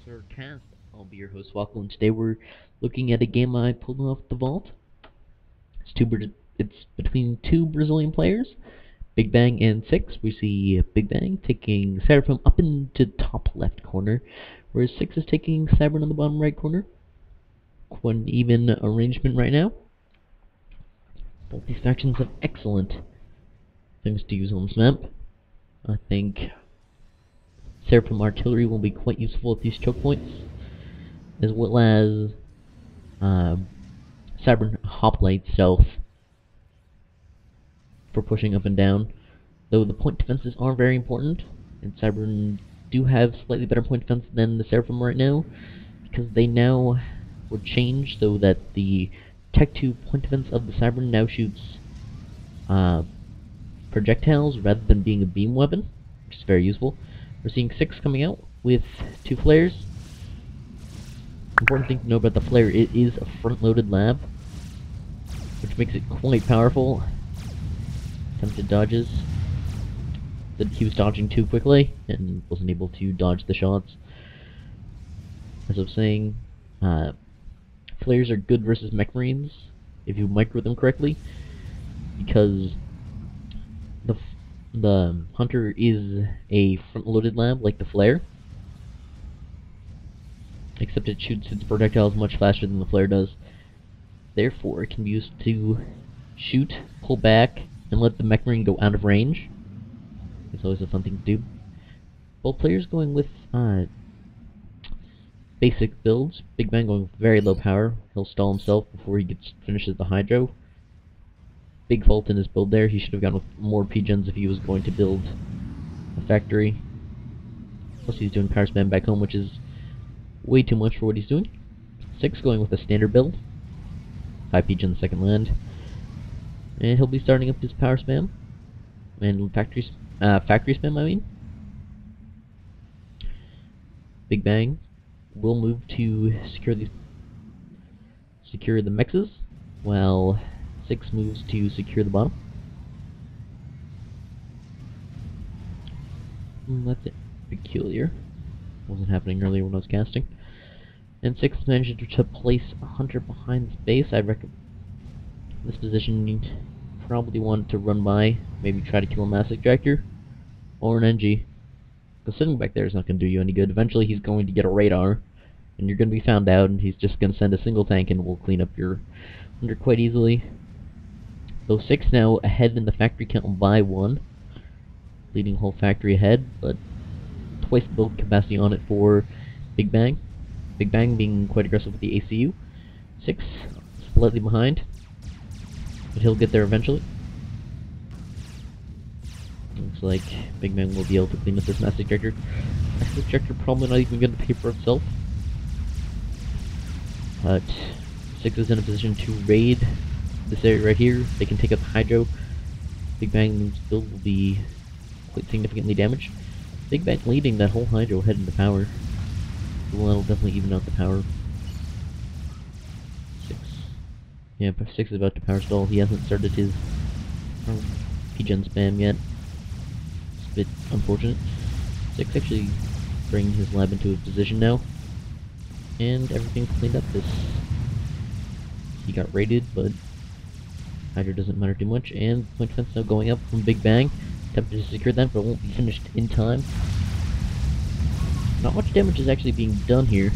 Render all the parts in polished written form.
Sir Cast. I'll be your host, Wackle, and today we're looking at a game I pulled off the vault. It's between two Brazilian players, Big Bang and Six. We see Big Bang taking Seraphim up into top left corner, whereas Six is taking Cybern on the bottom right corner. Quite an even arrangement right now. Both these factions have excellent things to use on this map. I think Seraphim artillery will be quite useful at these choke points, as well as Cybern hoplite stealth for pushing up and down. Though the point defenses are very important, and Cybern do have slightly better point defense than the Seraphim right now, because they now were changed so that the Tech 2 point defense of the Cybern now shoots projectiles rather than being a beam weapon, which is very useful. We're seeing Six coming out with two flares. Important thing to know about the flare, it is a front-loaded lab, which makes it quite powerful. Attempted dodges. That he was dodging too quickly and wasn't able to dodge the shots. As I was saying, flares are good versus mech marines if you micro them correctly, because the hunter is a front-loaded lab like the flare, except it shoots its projectiles much faster than the flare does. Therefore, it can be used to shoot, pull back, and let the mech marine go out of range. It's always a fun thing to do. Both players going with basic builds. Big Bang going with very low power. He'll stall himself before he finishes the hydro. Big fault in his build there. He should have gone with more P-gens if he was going to build a factory. Plus he's doing power spam back home, which is way too much for what he's doing. Six going with a standard build. 5 P-gens second land. And he'll be starting up his power spam. And factory spam, I mean. Big Bang will move to secure the mexes, while Six moves to secure the bottom. That's it. Peculiar. Wasn't happening earlier when I was casting. And Six managed to place a hunter behind this base. I'd recommend this position you'd probably want to run by, maybe try to kill a mass extractor or an NG. Because sitting back there is not going to do you any good. Eventually he's going to get a radar, and you're going to be found out, and he's just going to send a single tank and will clean up your hunter quite easily. Though Six now ahead in the factory count by 1, leading whole factory ahead, but twice the build capacity on it for Big Bang. Big Bang being quite aggressive with the ACU. Six slightly behind, but he'll get there eventually. Looks like Big Bang will be able to clean up this mass ejector. Mass ejector probably not even going to pay for itself. But Six is in a position to raid this area right here. They can take up the hydro. Big Bang's build will be quite significantly damaged. Big Bang leading that whole hydro head into power. Well, that'll definitely even out the power. Six. Yeah, Six is about to power stall. He hasn't started his P-gen spam yet. It's a bit unfortunate. Six actually bringing his lab into a position now. And everything's cleaned up. He got raided, but hydro doesn't matter too much. And point defense now going up from Big Bang. Attempted to secure that, but it won't be finished in time. Not much damage is actually being done here.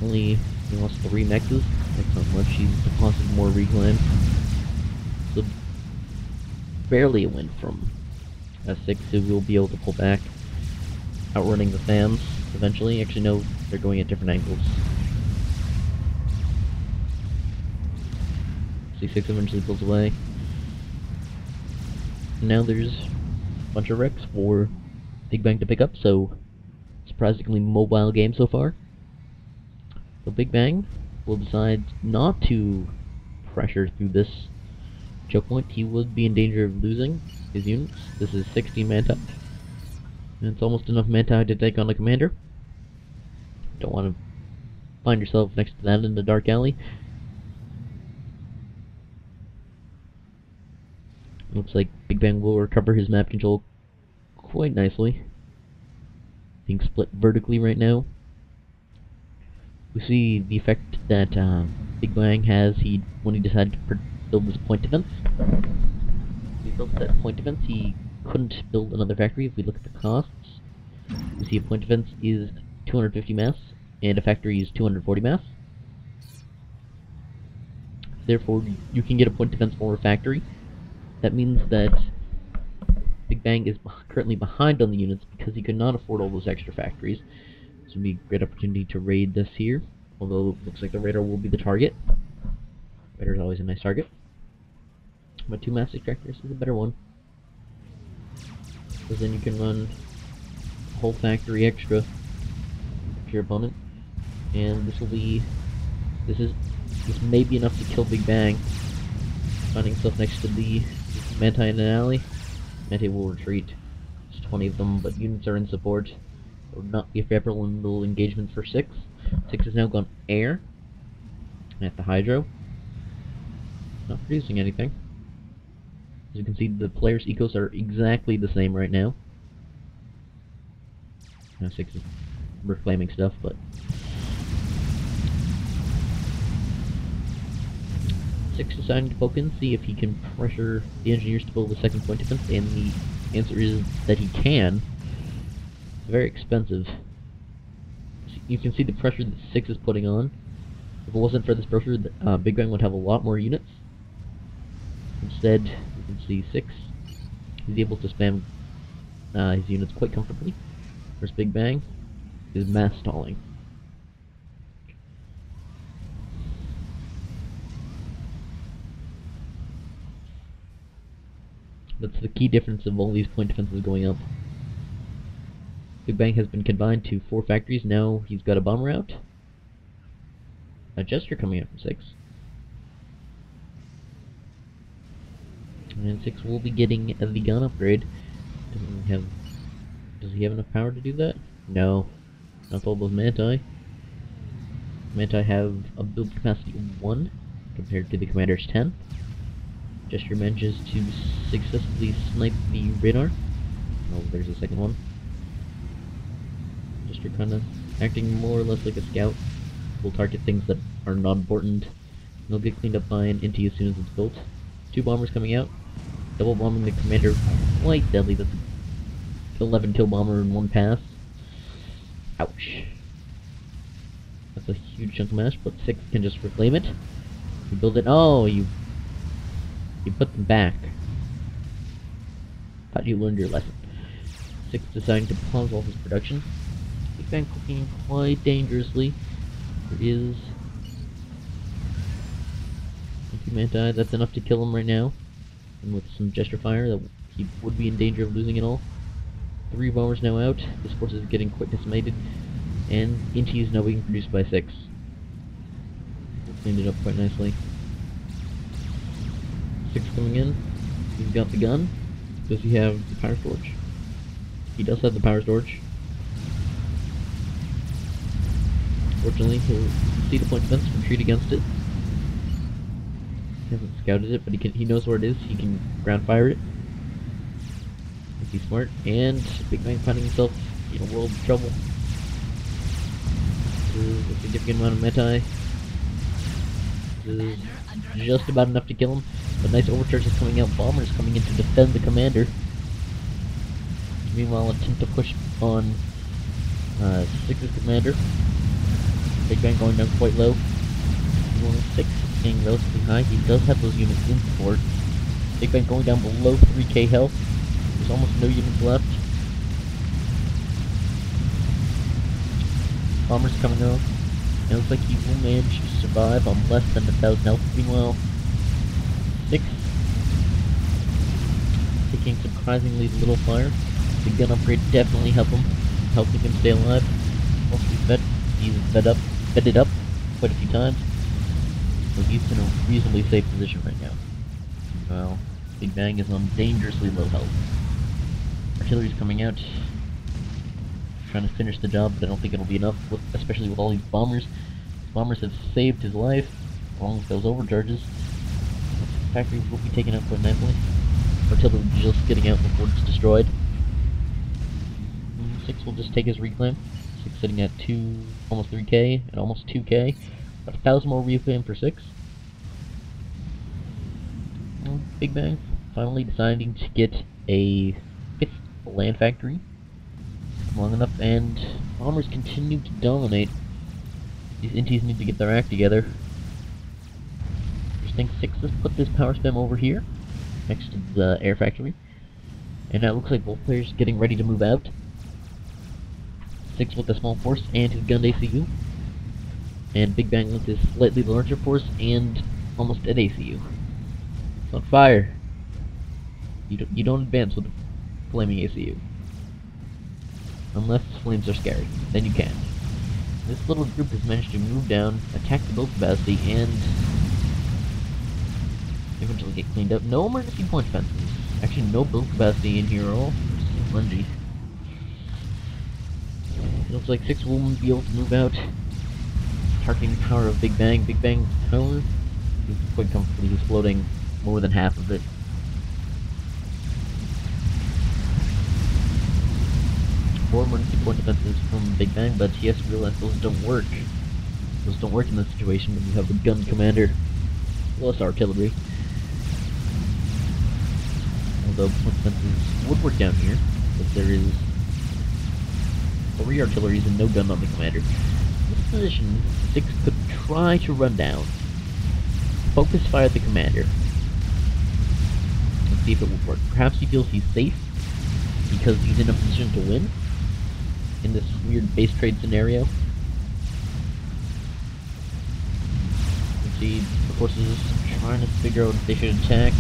Only he lost 3 mexes. That's not much. He's deposited more reclaim. So barely a win from Six, who will be able to pull back, outrunning the fans eventually. Actually, no, they're going at different angles. C6 eventually pulls away. Now there's a bunch of wrecks for Big Bang to pick up, so surprisingly mobile game so far. So Big Bang will decide not to pressure through this choke point. He would be in danger of losing his units. This is 16 manti, and it's almost enough manti to take on a commander. Don't want to find yourself next to that in the dark alley. Looks like Big Bang will recover his map control quite nicely. Being split vertically right now. We see the effect that Big Bang has when he decided to build this point defense. He built that point defense, he couldn't build another factory. If we look at the costs, we see a point defense is 250 mass, and a factory is 240 mass. Therefore, you can get a point defense for a factory. That means that Big Bang is currently behind on the units because he could not afford all those extra factories. So it would be a great opportunity to raid this here, although it looks like the radar will be the target. Radar is always a nice target. But 2 mass extractors is a better one, because then you can run a whole factory extra to your opponent, and this may be enough to kill Big Bang. Finding himself next to the Manti in an alley. Manti will retreat. There's 20 of them, but units are in support. There will not be a favorable engagement for 6. 6 has now gone air at the Hydro. Not producing anything. As you can see, the players' ecos are exactly the same right now. Now 6 is reclaiming stuff, but 6 deciding to poke in, see if he can pressure the engineers to build a second point defense, and the answer is that he can. It's very expensive. You can see the pressure that 6 is putting on. If it wasn't for this pressure, Big Bang would have a lot more units. Instead, you can see 6. He's able to spam his units quite comfortably. Whereas Big Bang is mass stalling. That's the key difference of all these point defenses going up. Big Bang has been confined to 4 factories, now he's got a bomber out. A Jester coming out from 6. And 6 will be getting the gun upgrade. Does he have enough power to do that? No. Not all those Manti. Manti have a build capacity of 1 compared to the Commander's 10. Jester manages to successfully snipe the radar. Oh, there's a second one. Jester kinda acting more or less like a scout. Will target things that are not important. And they'll get cleaned up by an Inti as soon as it's built. 2 bombers coming out. Double bombing the Commander quite deadly. That's 11 kill bomber in 1 pass. Ouch. That's a huge chunk of mash, but 6 can just reclaim it. You build it. Oh, you put them back. Thought you learned your lesson. 6 deciding to pause all his production. Big Bang cooking quite dangerously. There is Manti. That's enough to kill him right now. And with some gesture fire, that he would be in danger of losing it all. 3 bombers now out. This force is getting quite decimated. And Inti is now being produced by 6. Cleaned it up quite nicely. 6 coming in. He's got the gun. Does he have the power storage? He does have the power storage. Fortunately, he'll see the point defense, retreat against it. He hasn't scouted it, but he knows where it is. He can ground fire it. If he's smart. And Big Bang finding himself in a world of trouble. A significant amount of Manti. This is just about enough to kill him. But nice overcharge is coming out. Bombers coming in to defend the Commander. Meanwhile, attempt to push on 6's Commander. Big Bang going down quite low. 6 staying relatively high. He does have those units in support. Big Bang going down below 3k health. There's almost no units left. Bombers coming out. It looks like he will manage to survive on less than 1,000 health. Meanwhile, 6 taking surprisingly little fire. The gun upgrade definitely helping him stay alive. Also, he's bedded up quite a few times. So he's in a reasonably safe position right now. Well, Big Bang is on dangerously low health. Artillery's coming out. Trying to finish the job, but I don't think it'll be enough, especially with all these bombers. Bombers have saved his life, along with those overcharges. Factories will be taken out quite nicely. Artillery just getting out before it's destroyed. 6 will just take his reclaim. 6 sitting at almost 3k, and almost 2k. About 1,000 more reclaim for 6. Well, Big Bang finally deciding to get a 5th land factory long enough, and bombers continue to dominate. These inties need to get their act together. Just think 6, let's put this power spam over here, next to the air factory. And now it looks like both players getting ready to move out. 6 with a small force and his gunned ACU. And Big Bang with his slightly larger force and almost at ACU. It's on fire. You don't advance with a flaming ACU. Unless flames are scary. Then you can. This little group has managed to move down, attack the build capacity, and eventually get cleaned up. No emergency point fences. Actually, no build capacity in here at all. Just spongy. It looks like 6 will be able to move out. Targeting the power of Big Bang. Big Bang's power is quite comfortably exploding more than half of it. Four emergency point defenses from Big Bang, but he has to realize those don't work. Those don't work in this situation when you have the gun commander plus artillery. Although point defenses would work down here, but there is 3 artilleries and no gun on the commander. In this position, 6 could try to run down. Focus fire at the commander. Let's see if it will work. Perhaps he feels he's safe because he's in a position to win in this weird base trade scenario. Let's see, of course, he's trying to figure out if they should attack.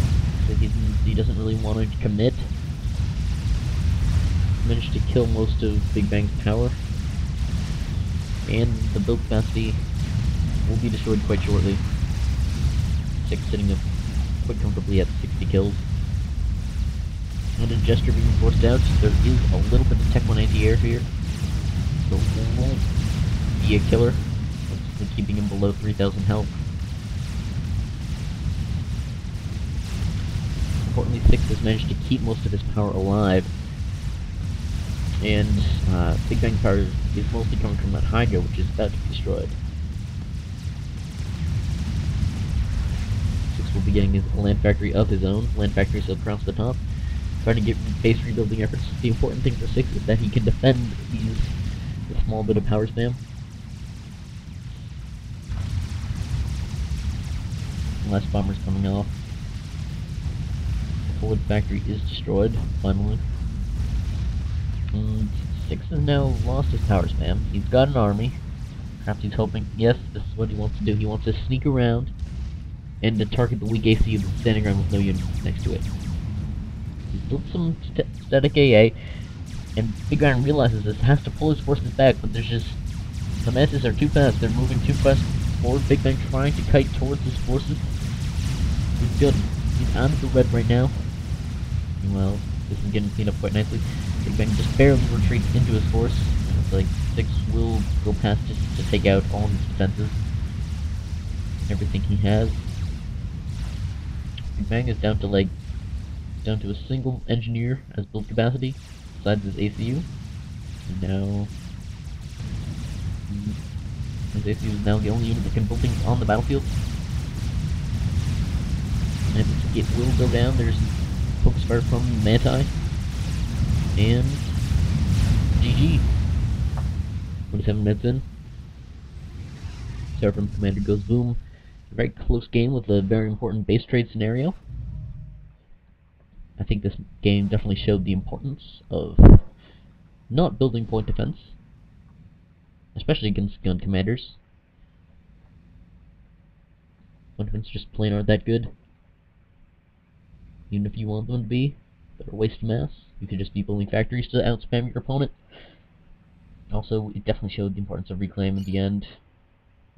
So he doesn't really want to commit. Managed to kill most of Big Bang's power. And the build capacity will be destroyed quite shortly. 6 sitting up quite comfortably at 60 kills. And a gesture being forced out. There is a little bit of Tech 1 anti-air here. So it won't be a killer. It's keeping him below 3,000 health. Importantly, 6 has managed to keep most of his power alive. And Big Bang power is mostly coming from that Hydra, which is about to be destroyed. 6 will be getting his land factory of his own, land factories across the top, trying to get base rebuilding efforts. The important thing for 6 is that he can defend the small bit of power spam. Last bomber's coming off. The forward factory is destroyed, finally. And 6 has now lost his power spam. He's got an army. Perhaps he's hoping, yes, this is what he wants to do. He wants to sneak around and to target the weak AC that's standing around with no unit next to it. He's built some static AA, and Big Iron realizes this, has to pull his forces back, but there's just, the masses are too fast. They're moving too fast forward. Big Bang trying to kite towards his forces. He's good. He's out of the red right now. Well, this is getting cleaned up quite nicely. Big Bang just barely retreats into his force. It's like 6 will go past just to take out all his defenses. Everything he has. Big Bang is down to a single engineer as build capacity, besides his ACU. And now his ACU is now the only unit that can build things on the battlefield. And it will go down. There's focus fire from Manti. And GG. 27 minutes in. Seraphim Commander goes boom. Very close game with a very important base trade scenario. I think this game definitely showed the importance of not building point defense, especially against gun commanders. Point defense just plain aren't that good. Even if you want them to be, they're a waste of mass. You could just be building factories to outspam your opponent. Also, it definitely showed the importance of reclaim at the end.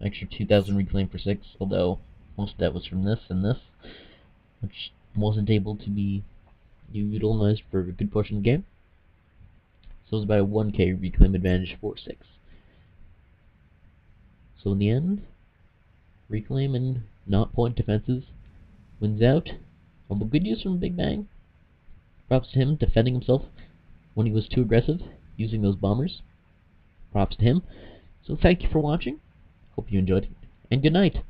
Extra 2,000 reclaim for 6, although most of that was from this and this, which wasn't able to be utilized for a good portion of the game. So it was about a 1k reclaim advantage for 6. So in the end, reclaim and not point defenses wins out. Although good news from Big Bang. Props to him defending himself when he was too aggressive, using those bombers. props to him. So thank you for watching. Hope you enjoyed it, and good night.